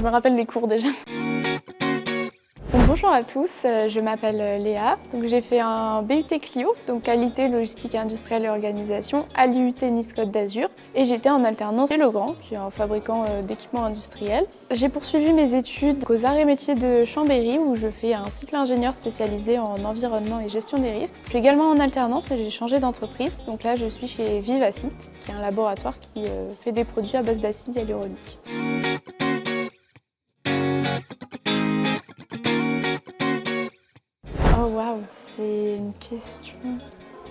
je me rappelle les cours déjà. Donc, bonjour à tous, je m'appelle Léa. J'ai fait un BUT Clio, donc qualité, logistique industrielle et organisation à l'IUT Nice Côte d'Azur. Et j'étais en alternance chez Legrand, qui est un fabricant d'équipements industriels. J'ai poursuivi mes études aux Arts et Métiers de Chambéry, où je fais un cycle ingénieur spécialisé en environnement et gestion des risques. Je suis également en alternance, mais j'ai changé d'entreprise. Donc là, je suis chez Vivaci, qui est un laboratoire qui fait des produits à base d'acide hyaluronique. Oh waouh, c'est une question.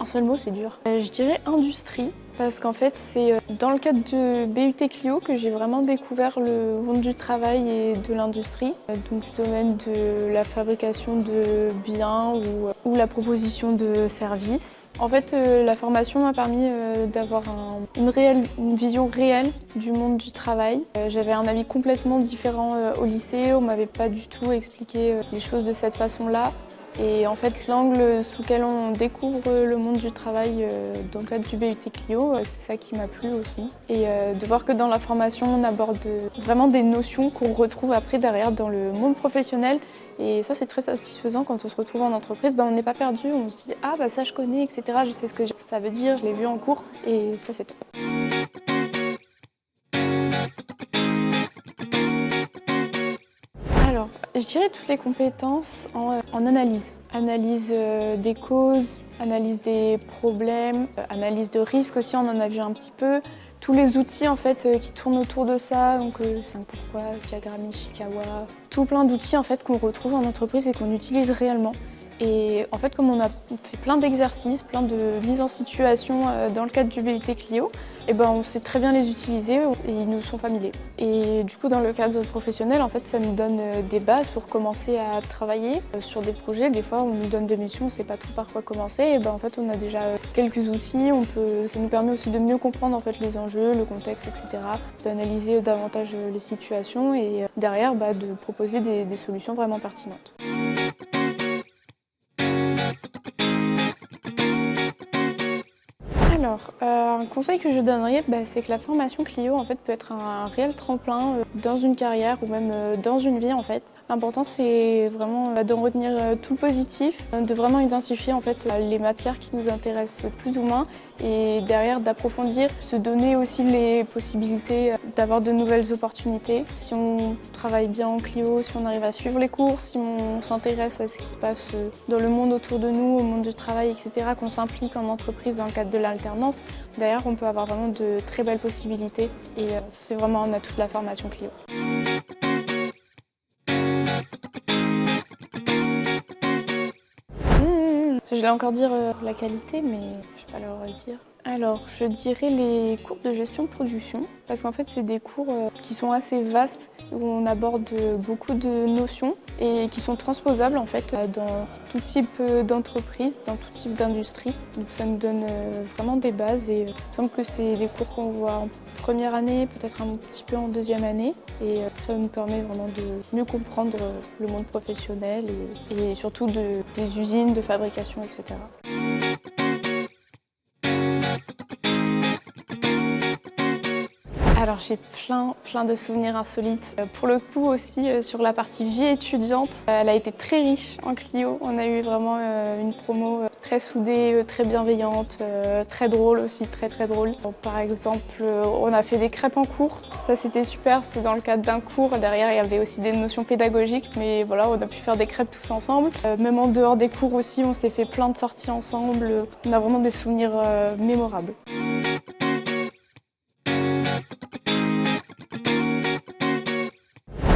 Un seul mot, c'est dur. Je dirais industrie, parce qu'en fait, c'est dans le cadre de BUT Clio que j'ai vraiment découvert le monde du travail et de l'industrie, donc du domaine de la fabrication de biens ou la proposition de services. En fait, la formation m'a permis d'avoir une vision réelle du monde du travail. J'avais un avis complètement différent au lycée, on m'avait pas du tout expliqué les choses de cette façon-là. Et en fait, l'angle sous lequel on découvre le monde du travail dans le cadre du BUT Clio, c'est ça qui m'a plu aussi. Et de voir que dans la formation, on aborde vraiment des notions qu'on retrouve après derrière dans le monde professionnel. Et ça, c'est très satisfaisant quand on se retrouve en entreprise. On n'est pas perdu, on se dit « Ah, bah ça je connais, etc. Je sais ce que ça veut dire, je l'ai vu en cours. » Et ça, c'est top. Alors, je dirais toutes les compétences en analyse. Analyse des causes, analyse des problèmes, analyse de risques aussi, on en a vu un petit peu. Tous les outils en fait qui tournent autour de ça, donc 5 pourquoi, diagramme Ishikawa, tout plein d'outils en fait qu'on retrouve en entreprise et qu'on utilise réellement. Et en fait, comme on a fait plein d'exercices, plein de mises en situation dans le cadre du BUT Clio, on sait très bien les utiliser et ils nous sont familiers. Et du coup, dans le cadre professionnel, en fait, ça nous donne des bases pour commencer à travailler sur des projets. Des fois, on nous donne des missions, on ne sait pas trop par quoi commencer. Et en fait, on a déjà quelques outils. Ça nous permet aussi de mieux comprendre en fait, les enjeux, le contexte, etc. D'analyser davantage les situations et derrière, de proposer des solutions vraiment pertinentes. Alors, un conseil que je donnerais, c'est que la formation Clio en fait, peut être un réel tremplin dans une carrière ou même dans une vie en fait. L'important c'est vraiment de retenir tout le positif, de vraiment identifier en fait, les matières qui nous intéressent plus ou moins et derrière d'approfondir, se donner aussi les possibilités d'avoir de nouvelles opportunités. Si on travaille bien en Clio, si on arrive à suivre les cours, si on s'intéresse à ce qui se passe dans le monde autour de nous, au monde du travail, etc., qu'on s'implique en entreprise dans le cadre de l'alternance, derrière on peut avoir vraiment de très belles possibilités et c'est vraiment un atout de la formation Clio. Je vais encore dire la qualité, mais je vais pas le redire. Alors, je dirais les cours de gestion de production, parce qu'en fait, c'est des cours qui sont assez vastes, où on aborde beaucoup de notions et qui sont transposables en fait dans tout type d'entreprise, dans tout type d'industrie. Donc ça nous donne vraiment des bases et il me semble que c'est des cours qu'on voit en première année, peut-être un petit peu en deuxième année. Et ça nous permet vraiment de mieux comprendre le monde professionnel et surtout des usines de fabrication, etc. Alors j'ai plein de souvenirs insolites. Pour le coup aussi sur la partie vie étudiante, elle a été très riche en Clio. On a eu vraiment une promo très soudée, très bienveillante, très drôle aussi, très drôle. Donc, par exemple, on a fait des crêpes en cours. Ça c'était super, c'était dans le cadre d'un cours. Derrière il y avait aussi des notions pédagogiques, mais voilà, on a pu faire des crêpes tous ensemble. Même en dehors des cours aussi, on s'est fait plein de sorties ensemble. On a vraiment des souvenirs mémorables.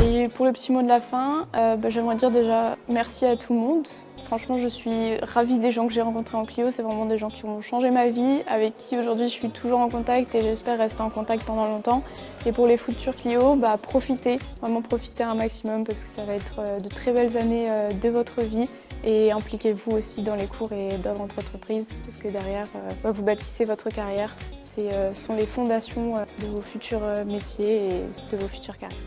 Et pour le petit mot de la fin, j'aimerais dire déjà merci à tout le monde. Franchement, je suis ravie des gens que j'ai rencontrés en Clio. C'est vraiment des gens qui ont changé ma vie, avec qui aujourd'hui je suis toujours en contact et j'espère rester en contact pendant longtemps. Et pour les futurs Clio, profitez, vraiment profitez un maximum parce que ça va être de très belles années de votre vie. Et impliquez-vous aussi dans les cours et dans votre entreprise parce que derrière, vous bâtissez votre carrière. Ce sont les fondations de vos futurs métiers et de vos futures carrières.